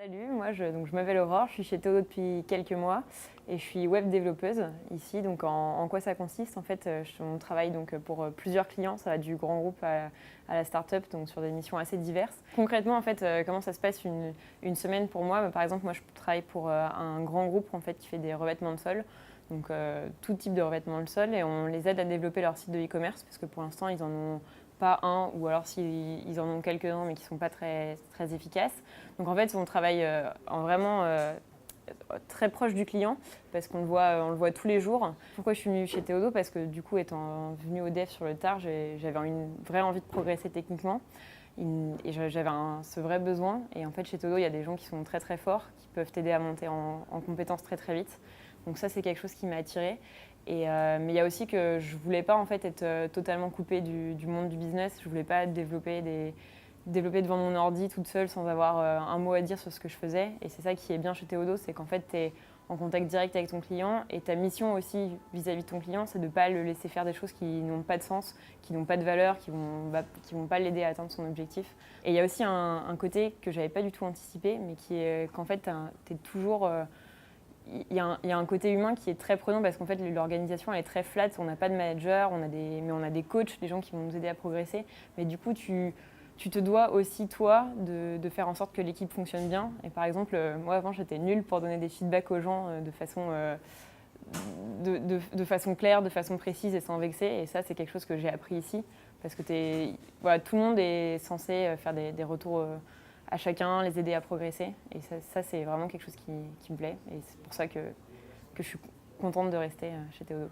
Salut, je m'appelle Aurore, je suis chez Todo depuis quelques mois et je suis web développeuse ici. Donc en quoi ça consiste? En fait, on travaille pour plusieurs clients, ça va du grand groupe à la start-up, donc sur des missions assez diverses. Concrètement, en fait, comment ça se passe une semaine pour moi? Par exemple, moi je travaille pour un grand groupe en fait, qui fait des revêtements de sol. Donc tout type de revêtements de sol et on les aide à développer leur site de e-commerce parce que pour l'instant ils en ont pas un ou alors s'ils en ont quelques-uns mais qui ne sont pas très efficaces. Donc en fait on travaille en vraiment très proche du client parce on le voit tous les jours. Pourquoi je suis venue chez Théodo? Parce que du coup étant venue au dev sur le tard, j'avais une vraie envie de progresser techniquement. Et j'avais ce vrai besoin. Et en fait, chez Todo, il y a des gens qui sont très très forts, qui peuvent t'aider à monter en compétences très très vite. Donc ça, c'est quelque chose qui m'a attirée. Mais il y a aussi que je ne voulais pas en fait, être totalement coupée du monde du business. Je ne voulais pas développer devant mon ordi toute seule sans avoir un mot à dire sur ce que je faisais. Et c'est ça qui est bien chez Théodo, c'est qu'en fait, tu es en contact direct avec ton client et ta mission aussi vis-à-vis de ton client, c'est de ne pas le laisser faire des choses qui n'ont pas de sens, qui n'ont pas de valeur, qui vont pas l'aider à atteindre son objectif. Et il y a aussi un côté que je n'avais pas du tout anticipé, mais qui est qu'en fait, tu es toujours... il y a un côté humain qui est très prenant parce qu'en fait, l'organisation elle est très flat. On n'a pas de manager, mais on a des coachs, des gens qui vont nous aider à progresser. Mais du coup, tu te dois aussi, toi, de faire en sorte que l'équipe fonctionne bien. Et par exemple, moi, avant, j'étais nulle pour donner des feedbacks aux gens de façon claire, de façon précise et sans vexer. Et ça, c'est quelque chose que j'ai appris ici. Parce que tout le monde est censé faire des retours à chacun, les aider à progresser. Et ça c'est vraiment quelque chose qui me plaît. Et c'est pour ça que je suis contente de rester chez Théodo.